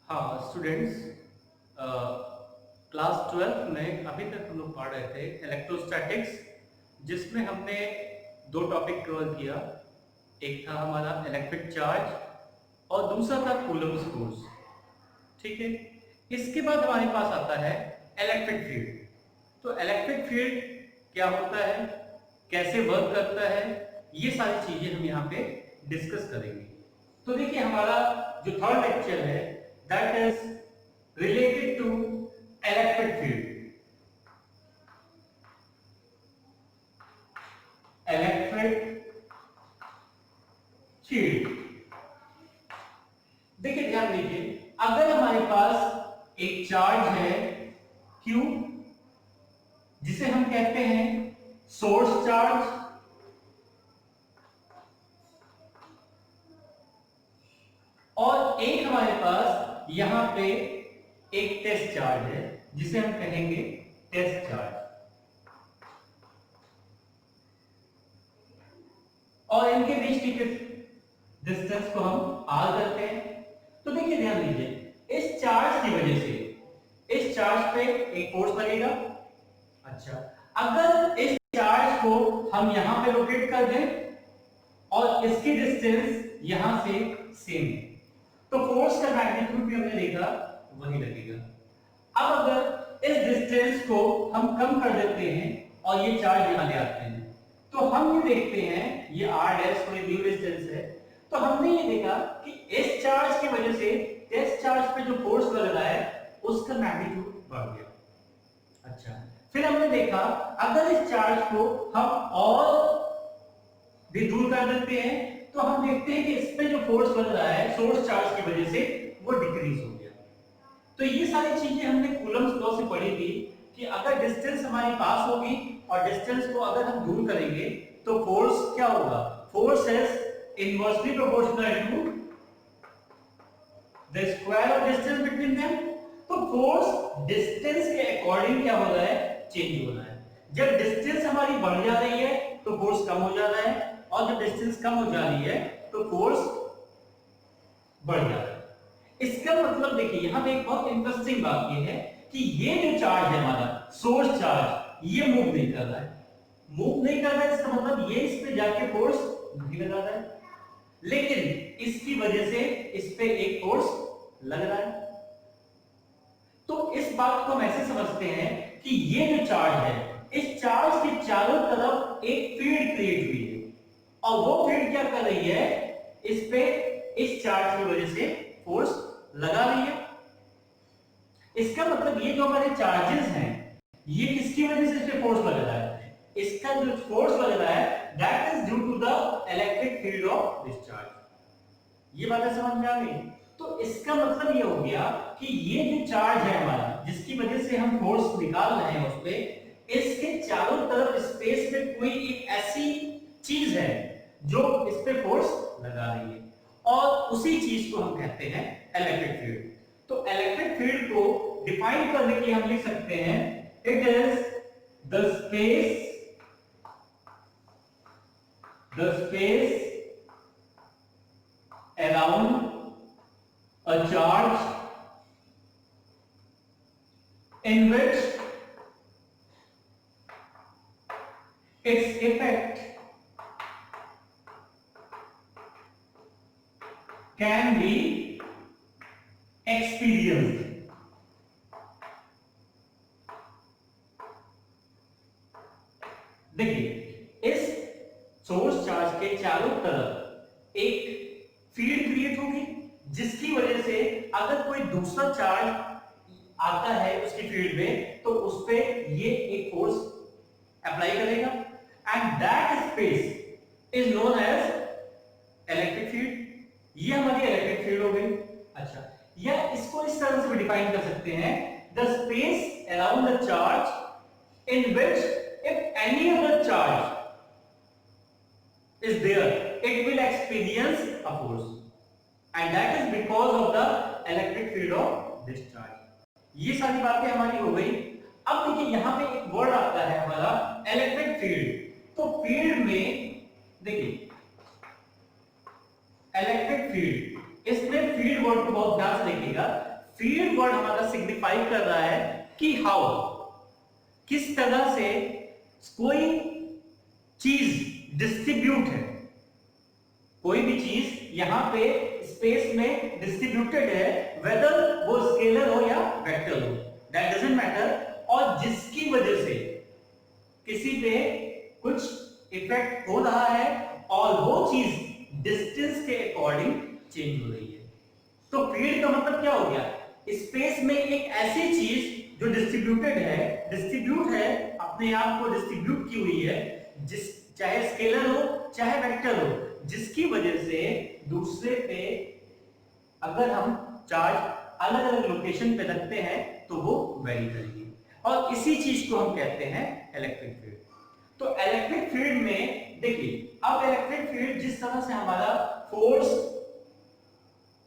हाँ students, class 12 में अभी तक हम लोग पढ़ रहे थे इलेक्ट्रोस्टैटिक्स, जिसमें हमने दो टॉपिक कवर किया। एक था हमारा इलेक्ट्रिक चार्ज और दूसरा था कूलम्ब्स फोर्स। ठीक है, इसके बाद हमारे पास आता है इलेक्ट्रिक फील्ड। तो इलेक्ट्रिक फील्ड क्या होता है, कैसे वर्क करता है, ये सारी चीजें हम यहाँ पे डिस्कस करेंगे। तो देखिए, हमारा जो थर्ड लेक्चर है that is related to electric field. Electric field, देखिए ध्यान दीजिए, अगर हमारे पास एक चार्ज है Q, जिसे हम कहते हैं सोर्स चार्ज, और एक हमारे पास यहां पे एक टेस्ट चार्ज है जिसे हम कहेंगे टेस्ट चार्ज, और इनके बीच की डिस्टेंस को हम आर करते हैं। तो देखिए ध्यान दीजिए, इस चार्ज की वजह से इस चार्ज पे एक फोर्स लगेगा। अच्छा, अगर इस चार्ज को हम यहां पे लोकेट कर दें और इसकी डिस्टेंस यहां से सेम है, तो फोर्स का मैग्नीट्यूड भी हमने देखा वही लगेगा। अब अगर इस डिस्टेंस को हम कम कर देते हैं और ये चार्ज यहां ले आते हैं, तो हम ये देखते हैं ये r डैश कोई न्यू डिस्टेंस है, तो हमने ये देखा कि इस चार्ज की वजह से टेस्ट चार्ज पे जो फोर्स लग रहा है उसका मैग्नीट्यूड बढ़ गया। अच्छा, फिर हमने देखा अगर इस चार्ज को हम और भी दूर कर देते हैं, तो हम देखते हैं कि इस पे जो फोर्स लग रहा है सोर्स चार्ज की वजह से वो डिक्रीज हो गया। तो ये सारी चीजें हमने कूलम्ब्स लॉ से पढ़ी थी कि अगर डिस्टेंस हमारे पास होगी और डिस्टेंस को अगर हम दूर करेंगे तो फोर्स क्या होगा, force is inversely proportional to the square of distance between them. तो फोर्स डिस्टेंस के अकॉर्डिंग क्या हो रहा है, चेंज हो रहा है। जब डिस्टेंस हमारी बढ़ जा रही है तो फोर्स कम हो जा रहा है, और जब डिस्टेंस कम हो जा रही है तो फोर्स बढ़ जा रहा है। इसका मतलब देखिए, यहां पे एक बहुत इंटरेस्टिंग बात ये है कि ये जो चार्ज है हमारा सोर्स चार्ज, ये मूव नहीं कर रहा है। मूव नहीं कर रहा है इसका मतलब ये इस पे जाके फोर्स नहीं लगा रहा है, लेकिन इसकी वजह से इस पे एक फोर्स लग रहा है। तो इस बात को हम ऐसे समझते हैं कि ये जो चार्ज है, इस चार्ज के चारों तरफ एक फील्ड क्रिएट हुई है, और वो फील्ड क्या कर रही है, इस पे इस चार्ज की वजह से फोर्स लगा रही है। इसका मतलब ये जो हमारे चार्जेस हैं, ये किसकी वजह से इस पे फोर्स लग रहा है, इसका जो फोर्स लग रहा है that is due to the electric field of this charge. ये बातें समझ में आ गई। तो इसका मतलब ये हो गया कि ये जो चार्ज है हमारा, जिसकी वजह से हम फोर्स निकाल रहे हैं उस पे, इसके चारों तरफ स्पेस में कोई एक ऐसी चीज है जो इस पे फोर्स लगा रही है, और उसी चीज को हम कहते हैं इलेक्ट्रिक फील्ड। तो इलेक्ट्रिक फील्ड को डिफाइन करने के लिए हम लिख सकते हैं it is the space around a charge in which its effect can be experienced। देखिए, इस सोर्स चार्ज के चारों तरफ एक फील्ड क्रिएट होगी, जिसकी वजह से अगर कोई दूसरा चार्ज आता है उसकी फील्ड में, तो उस पे ये एक फोर्स अप्लाई करेगा, and that space is known as electric field. ये हमारी इलेक्ट्रिक फील्ड हो गई। अच्छा, या इसको इस तरह से भी डिफाइन कर सकते हैं, the space around the charge in which if any other charge is there, it will experience a force, and that is because of the electric field of this charge। ये सारी बातें हमारी हो गई। अब देखिए, यहां पे एक वर्ड आता है हमारा इलेक्ट्रिक फील्ड। तो फील्ड में देखिए, इलेक्ट्रिक फील्ड, इसमें फील्ड वर्ड को बहुत ध्यान से देखिएगा। फीड वर्ड हमारा सिग्निफाई कर रहा है कि हाउ, किस तरह से कोई चीज डिस्ट्रीब्यूट है, कोई भी चीज यहां पे स्पेस में डिस्ट्रीब्यूटेड है, वेदर वो स्केलर हो या वेक्टर हो, दैट डजंट मैटर, और जिसकी वजह से किसी पे कुछ इफेक्ट हो रहा है और वो चीज डिस्टेंस के अकॉर्डिंग चेंज हो रही है। तो फील्ड का मतलब क्या हो गया, स्पेस में एक ऐसी चीज जो डिस्ट्रीब्यूटेड है, डिस्ट्रीब्यूट है, अपने आप को डिस्ट्रीब्यूट की हुई है, जिस चाहे स्केलर हो चाहे वेक्टर हो, जिसकी वजह से दूसरे पे अगर हम चार्ज अलग अलग लोकेशन पे रखते हैं तो वो वेरी करेगी, और इसी चीज को हम कहते हैं इलेक्ट्रिक फील्ड। तो इलेक्ट्रिक फील्ड में देखिए, अब इलेक्ट्रिक फील्ड जिस तरह से हमारा फोर्स,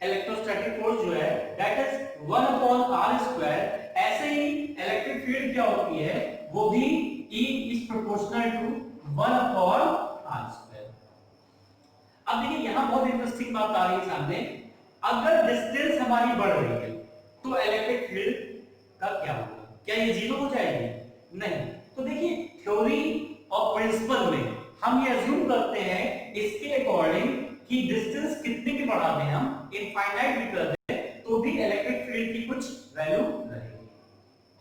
इलेक्ट्रोस्टैटिक फोर्स जो है दैट इज 1/r², ऐसे ही इलेक्ट्रिक फील्ड क्या होती है, वो भी E is proportional to 1/r²। अब देखिए यहां बहुत इंटरेस्टिंग बात आ रही है सामने, अगर डिस्टेंस हमारी बढ़ रही है तो इलेक्ट्रिक फील्ड का क्या होगा, क्या ये जीरो हो जाएगी? नहीं। तो देखिए थ्योरी और प्रिंसिपल में हम ये अज्यूम करते हैं इसके अकॉर्डिंग कि डिस्टेंस कितने भी बढ़ा दें, हम इनफाइनाइट भी कर दें, तो भी इलेक्ट्रिक फील्ड की कुछ वैल्यू रहेगी।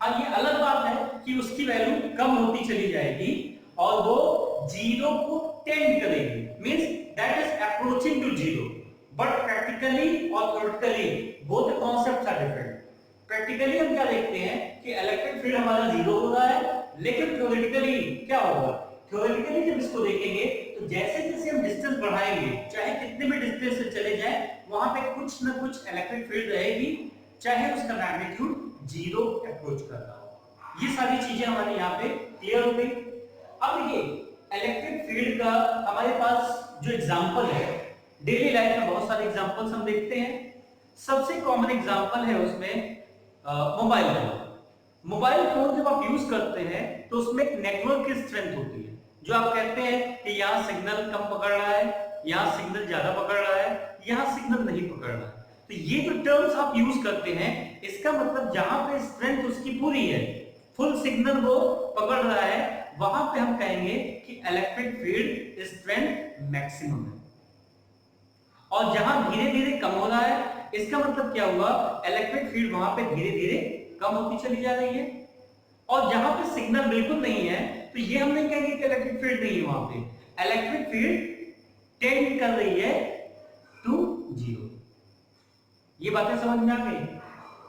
हाँ, ये अलग बात है कि उसकी वैल्यू कम होती चली जाएगी और वो जीरो को टेंड करेगी, means that is approaching to zero, but practically और theoretically both concepts are different. Practically हम क्या देखते हैं कि इलेक्ट्रिक फील्ड हमारा जीरो हो रहा है, लेकिन थ्योरेटिकली क्या होगा, थ्योरेटिकली जब इसको देखेंगे तो जैसे जैसे हम डिस्टेंस बढ़ाएंगे, चाहे कितने भी डिस्टेंस से चले जाएं, वहां पे कुछ ना कुछ इलेक्ट्रिक फील्ड रहेगी, चाहे उसका मैग्नीट्यूड जीरो अप्रोच कर रहा हो। ये सारी चीजें हमारे यहाँ पे क्लियर हो गई। अब देखिए इलेक्ट्रिक फील्ड का हमारे पास जो एग्जांपल है, डेली लाइफ में बहुत सारे एग्जांपल्स हम देखते हैं। सबसे कॉमन एग्जांपल है उसमें मोबाइल फोन। मोबाइल फोन जब आप यूज करते हैं तो उसमें एक नेटवर्क की स्ट्रेंथ होती है, जो आप कहते हैं कि यहाँ सिग्नल कम पकड़ रहा है, यहाँ सिग्नल ज्यादा पकड़ रहा है, यहाँ सिग्नल नहीं पकड़ रहा है। तो ये जो टर्म्स आप यूज करते हैं, इसका मतलब जहां पे स्ट्रेंथ उसकी पूरी है, फुल सिग्नल वो पकड़ रहा है, वहां पे हम कहेंगे कि इलेक्ट्रिक फील्ड स्ट्रेंथ मैक्सिमम है। और जहां धीरे धीरे कम हो रहा है, इसका मतलब क्या हुआ, इलेक्ट्रिक फील्ड वहां पे धीरे धीरे कम होती चली जा रही है। और जहां पे सिग्नल बिल्कुल नहीं है, तो ये हम नहीं कहेंगे कि इलेक्ट्रिक फील्ड नहीं है, वहां पे इलेक्ट्रिक फील्ड टेंड कर रही है टू जीरो। ये बातें समझ में आ गई।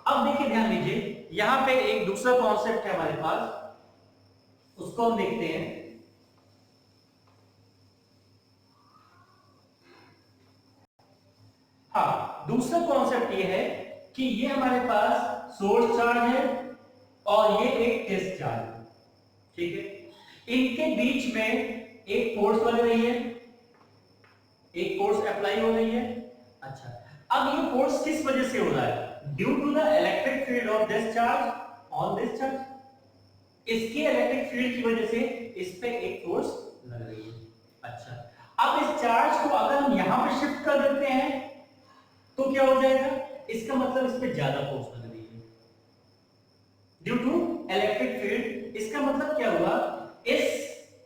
अब देखिए ध्यान दीजिए, यहां पे एक दूसरा कॉन्सेप्ट है हमारे पास, उसको हम देखते हैं। हाँ, दूसरा कॉन्सेप्ट ये है कि ये हमारे पास सोर्स चार्ज है और ये एक टेस्ट चार्ज है, ठीक है। इनके बीच में एक फोर्स लग रही है, एक फोर्स अप्लाई हो रही है। अच्छा, अब ये फोर्स किस वजह से हो रहा है? Due to the electric field of this charge on this charge. इसके इलेक्ट्रिक फील्ड की वजह से इस पे एक फोर्स लग रही है। अच्छा, अब इस चार्ज को अगर हम यहां पे शिफ्ट कर देते हैं तो क्या हो जाएगा? इसका मतलब इस पे ज्यादा फोर्स लग रही है ड्यू टू इलेक्ट्रिक फील्ड। इसका मतलब क्या हुआ, इस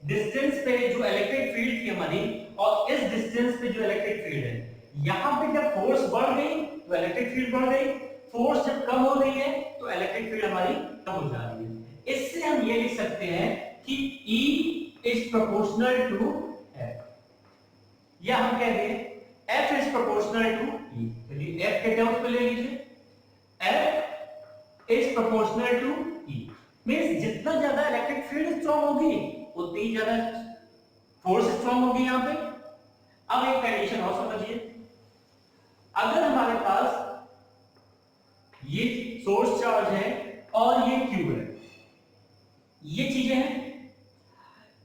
डिस्टेंस पे जो इलेक्ट्रिक फील्ड थी हमारी और इस डिस्टेंस पे जो इलेक्ट्रिक फील्ड है, यहां पे जब फोर्स बढ़ गई तो इलेक्ट्रिक फील्ड बढ़ गई, फोर्स जब कम हो रही है तो इलेक्ट्रिक फील्ड हमारी कम हो जा रही है। इससे हम ये लिख सकते हैं कि E is proportional to F, या हम कह दें F is proportional to E। चलिए F के टर्म्स पे ले लीजिए, F is proportional to E, means जितना ज्यादा इलेक्ट्रिक फील्ड स्ट्रांग होगी उतनी ही ज्यादा फोर्स स्ट्रांग होगी यहां पे। अब एक कंडीशन और समझिए, अगर हमारे पास ये सोर्स चार्ज है और ये Q है, ये चीजें हैं,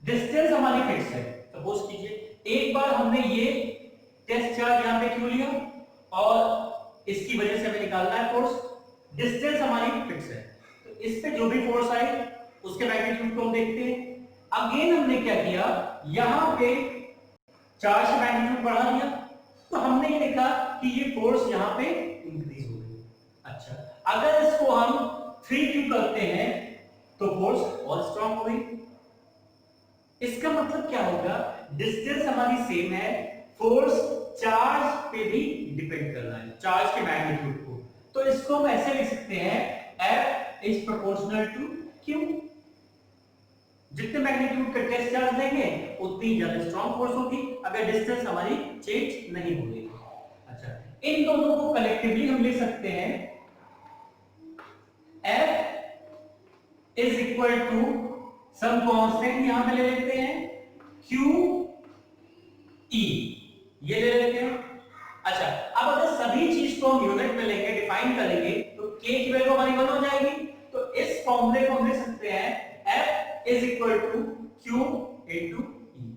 डिस्टेंस हमारी फिक्स है। सपोज कीजिए एक बार हमने ये टेस्ट चार्ज यहां पे Q लिया और इसकी वजह से हमें निकालना है फोर्स, डिस्टेंस हमारी फिक्स है, तो इस पे जो भी फोर्स आई उसके मैग्नीट्यूड को हम देखते हैं। अगेन हमने क्या किया, यहां पे चार्ज का मैग्नीट्यूड बढ़ा दिया, तो हमने ये देखा कि ये फोर्स यहां पे इंक्रीज हो गई। अच्छा, अगर इसको हम 3Q करते हैं तो फोर्स और स्ट्रांग हो गई। इसका मतलब क्या होगा, डिस्टेंस हमारी सेम है, फोर्स चार्ज पे भी डिपेंड कर रहा है, चार्ज के मैग्नीट्यूड को। तो इसको हम ऐसे लिख सकते हैं, F is proportional to Q। जितने मैग्नीट्यूड का टेस्ट चार्ज देंगे उतनी ज्यादा स्ट्रांग फोर्स होगी, अगर डिस्टेंस हमारी चेंज नहीं होगी। अच्छा, इन दोनों को कलेक्टिवली हम लिख सकते हैं, F is equal to some constant यहां पे ले लेते हैं, Q E ये ले लेते हैं। अच्छा, अब अगर सभी चीज को हम यूनिट में लेंगे, डिफाइन करेंगे, तो K की वैल्यू हमारी 1 हो जाएगी। तो इस फॉर्मूले को हम लिख सकते हैं, F is equal to Q into E।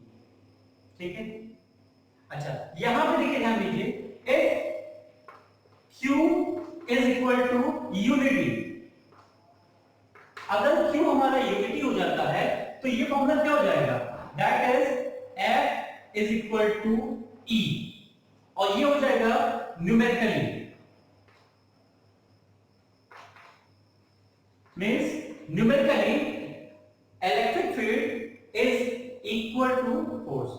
ठीक है। अच्छा, यहां पे देखिए, ध्यान दीजिए, if Q is equal to unity, अगर Q हमारा यूनिटी हो जाता है तो ये फॉर्मूला क्या हो जाएगा, that is F is equal to E, और ये हो जाएगा numerically, means numerically electric field is equal to force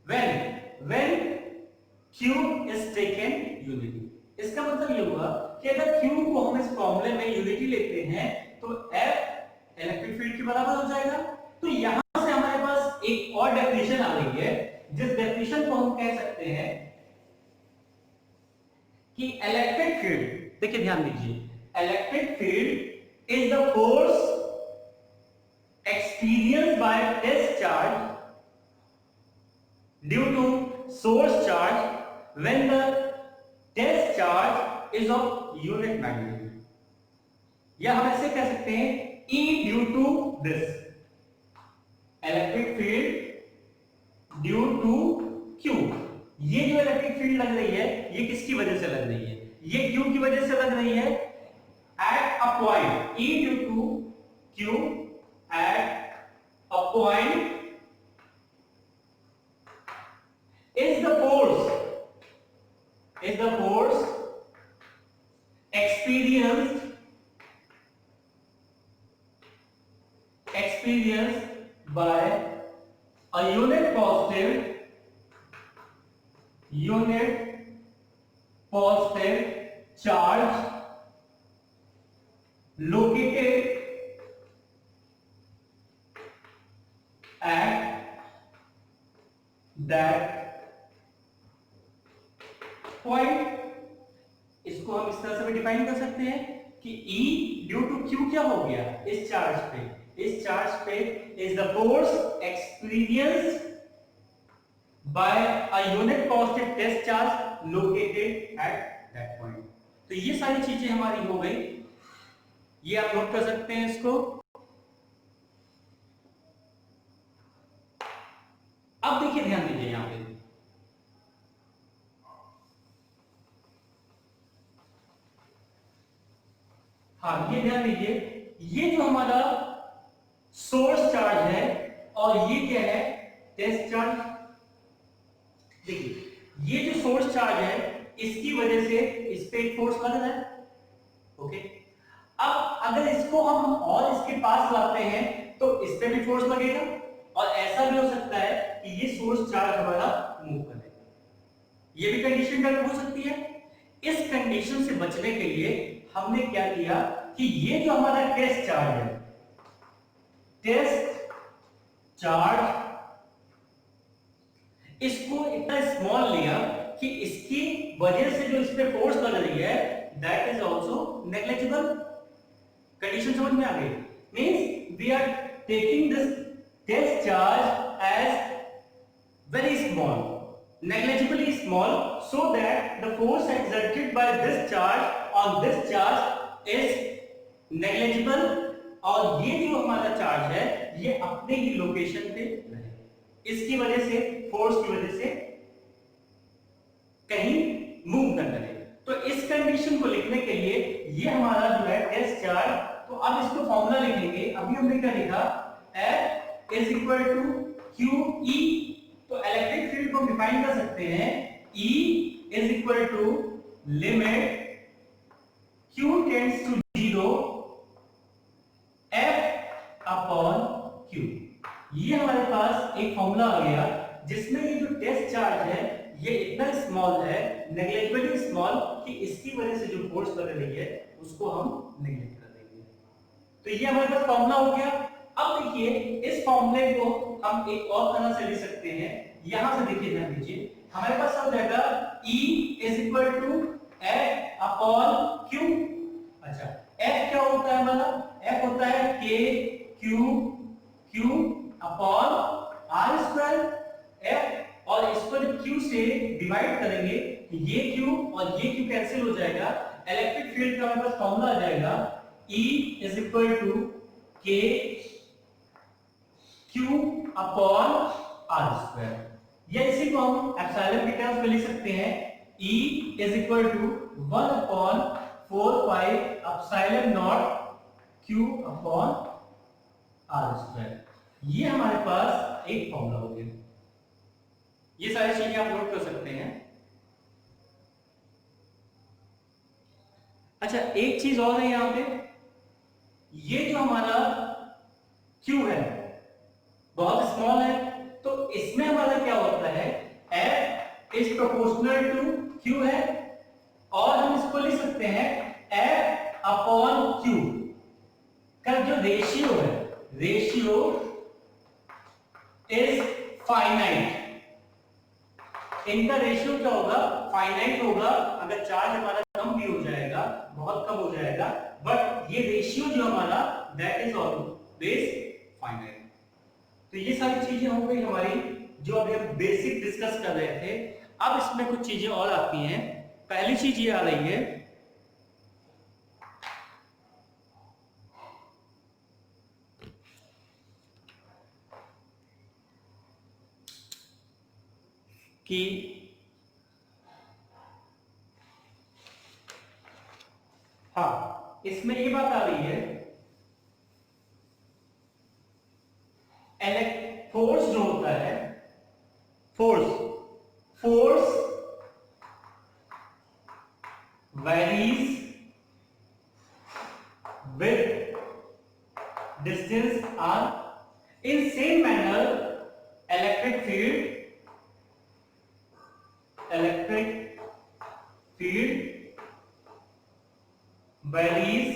when Q is taken unity. इसका मतलब ये हुआ कि अगर Q को हम इस फॉर्मूले में यूनिटी लेते हैं तो F इलेक्ट्रिक फील्ड के बराबर हो जाएगा। तो यहां से हमारे पास एक और डेफिनेशन आ रही है, जिस डेफिनेशन को हम कह सकते हैं कि इलेक्ट्रिक फील्ड, देखिए ध्यान दीजिए, electric field is the force experienced by test charge due to source charge when the test charge is of unit magnitude, या हम ऐसे कह सकते हैं E due to this electric field due to Q। ये जो इलेक्ट्रिक फील्ड लग रही है ये किसकी वजह से लग रही है, ये Q की वजह से लग रही है। at a point E due to Q at a point is the force experienced by a unit positive charge located at that point। इसको हम इस तरह से भी डिफाइन कर सकते हैं कि E ड्यू टू Q क्या हो गया, इस चार्ज पे is the force experienced by a unit positive test charge located at that point. तो ये सारी चीजें हमारी हो गई, ये आप नोट कर सकते हैं इसको। अब देखिए, ध्यान दीजिए यहां पे, हाँ ये ध्यान दीजिए, ये जो हमारा सोर्स चार्ज है और ये क्या है, टेस्ट चार्ज। देखिए, ये जो सोर्स चार्ज है इसकी वजह से इस पे एक फोर्स लग रहा है। ओके, अब अगर इसको हम और इसके पास लाते हैं तो इस पे भी फोर्स लगेगा, और ऐसा भी हो सकता है कि ये सोर्स चार्ज हमारा मूव करेगा। ये भी कंडीशन डेवलप हो सकती है। इस कंडीशन से बचने के लिए हमने क्या किया कि ये जो हमारा टेस्ट चार्ज है, टेस्ट चार्ज, इसको इतना स्मॉल लिया कि इसकी वजह से जो इस पे फोर्स लग रही है that is also negligible. Condition समझ में आ गई, means we are taking this test charge as very small, negligibly small, so that the force exerted by this charge on this charge is negligible, और ये जो हमारा चार्ज है ये अपने ही लोकेशन पे रहे, इसकी वजह से, फोर्स की वजह से कहीं मूव न करे। तो इस कंडीशन को लिखने के लिए ये हमारा जो है टेस्ट चार्ज, तो अब इसको फॉर्मूला लिखेंगे। अभी हमने क्या लिखा, F is equal to QE, तो इलेक्ट्रिक फील्ड को डिफाइन कर सकते हैं, E is equal to limit Q tends to 0 F upon Q। ये हमारे पास एक फॉर्मूला आ गया जिसमें ये जो टेस्ट चार्ज है ये इतना स्मॉल है, नेग्लिजिबली स्मॉल, कि इसकी वजह से जो फोर्स बन रही है उसको हम नेग्लेक्ट कर देंगे। तो ये हमारे पास फॉर्मूला हो गया। अब देखिए इस फॉर्मूले को हम एक और तरह से लिख सकते हैं। यहां से देखिए, ध्यान दीजिए, हमारे पास हो जाएगा E is equal to F upon Q। अच्छा, F क्या होता है हमारा? F होता है K Q upon R square F, और इसको जब Q से डिवाइड करेंगे तो ये Q और ये Q कैंसिल हो जाएगा। इलेक्ट्रिक फील्ड का हमारे पास फॉर्मूला आ जाएगा E is equal to K Q upon R square. या इसी को हम एप्सिलॉन के टर्म्स में लिख सकते हैं, E is equal to 1 upon 4 pi epsilon naught Q upon R square. ये हमारे पास एक फॉर्मूला हो गया। ये सारी चीजें आप नोट कर सकते हैं। अच्छा, एक चीज और है यहां पे, ये जो हमारा Q है बहुत स्मॉल है, तो इसमें हमारा क्या होता है, F is proportional to Q है, और हम इसको लिख सकते हैं F अपॉन Q का जो रेशियो है, रेशियो इज फाइनाइट। इनका रेशियो क्या होगा? फाइनाइट होगा। अगर चार्ज हमारा कम भी हो जाएगा, बहुत कम हो जाएगा, बट ये रेशियो जो हमारा दैट इज ऑलवेज फाइनाइट। तो ये सारी चीजें हो गई हमारी जो अभी हम बेसिक डिस्कस कर रहे थे। अब इसमें कुछ चीजें और आती हैं। पहली चीज ये आ रही है कि हाँ, इसमें ये बात आ रही है, फोर्स जो होता है, force varies with distance r। In same manner electric field varies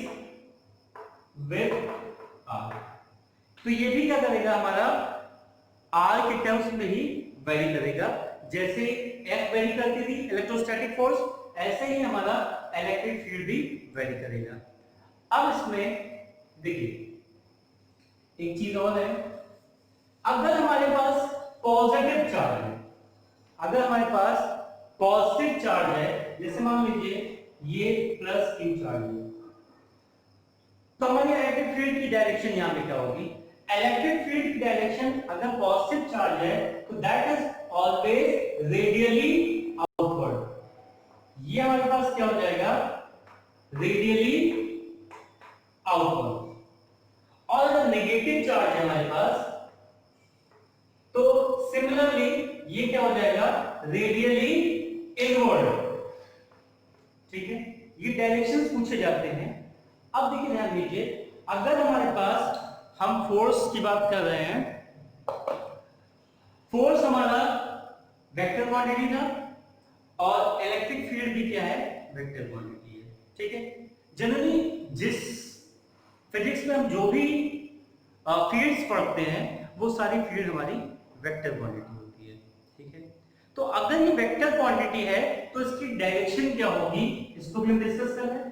with r। तो ये भी क्या करेगा, हमारा r के टर्म्स में ही वेरी करेगा। जैसे F वेरी करती थी इलेक्ट्रोस्टैटिक फोर्स, ऐसे ही हमारा इलेक्ट्रिक फील्ड भी वेरी करेगा। अब इसमें देखिए एक चीज और है, अगर हमारे पास पॉजिटिव चार्ज है, अगर हमारे पास पॉजिटिव चार्ज है, जैसे मान लीजिए ये प्लस Q चार्ज है, तो हमारी इलेक्ट्रिक फील्ड की डायरेक्शन यहां पे क्या होगी? इलेक्ट्रिक फील्ड की डायरेक्शन अगर पॉजिटिव चार्ज है तो that is always radially outward. ये हमारे पास क्या हो जाएगा? Radially outward. और अगर नेगेटिव चार्ज है हमारे पास तो सिमिलरली ये क्या हो जाएगा? Radially inward. ठीक है, ये डायरेक्शंस पूछे जाते हैं। अब देखिए, ध्यान दीजिए, अगर हमारे पास हम फोर्स की बात कर रहे हैं, फोर्स हमारा वेक्टर क्वांटिटी था और इलेक्ट्रिक फील्ड भी क्या है? वेक्टर क्वांटिटी है। ठीक है, जनरली जिस फिजिक्स में हम जो भी फील्ड्स पढ़ते हैं वो सारी फील्ड हमारी वेक्टर क्वांटिटी होती है। ठीक है, तो अगर ये वेक्टर क्वांटिटी है तो इसकी डायरेक्शन क्या होगी, इसको भी हम डिस्कस कर रहे हैं।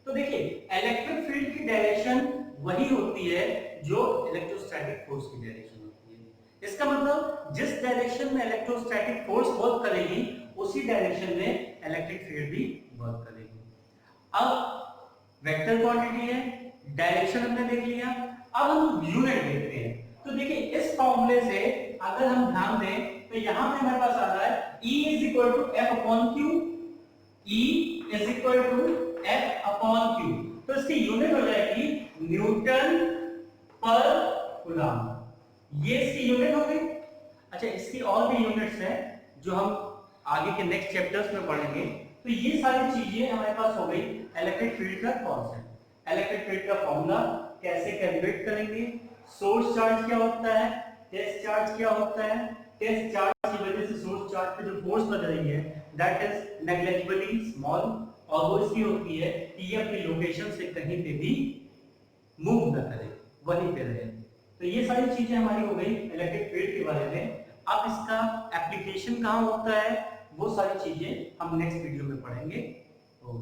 तो देखिए, इलेक्ट्रिक फील्ड की डायरेक्शन वही होती है जो इलेक्ट्रोस्टैटिक फोर्स की डायरेक्शन होती है। इसका मतलब जिस डायरेक्शन में इलेक्ट्रोस्टैटिक फोर्स वर्क करेगी उसी डायरेक्शन में इलेक्ट्रिक फील्ड भी वर्क करेगी। अब वेक्टर क्वांटिटी है, डायरेक्शन हमने देख लिया, अब हम यूनिट देखते हैं। तो देखिए, इस फॉर्मूले से अगर हम ध्यान दें तो यहां पे हमारे पास आ रहा है E is equal to F upon Q। E is equal to F upon Q, तो इसकी यूनिट हो जाएगी न्यूटन पर कूलम्ब। ये इसकी यूनिट हो गई। अच्छा, इसकी और भी यूनिट्स हैं जो हम आगे के नेक्स्ट चैप्टर्स में पढ़ेंगे। तो ये सारी चीजें हमारे पास हो गई इलेक्ट्रिक फील्ड का कॉन्सेप्ट। इलेक्ट्रिक फील्ड का फॉर्मूला कैसे कैलकुलेट करेंगे, सोर्स चार्ज क्या होता है, टेस्ट चार्ज क्या होता है, टेस्ट चार्ज की वजह से सोर्स चार्ज पे जो फोर्स लग रही है दैट इज नेग्लिजिबली स्मॉल, और वो इसलिए होती है कि ये अपनी लोकेशन से कहीं पे भी मूव न करे, वहीं पे रहे। तो ये सारी चीजें हमारी हो गई इलेक्ट्रिक फील्ड के बारे में। अब इसका एप्लीकेशन कहाँ होता है वो सारी चीजें हम नेक्स्ट वीडियो में पढ़ेंगे। तो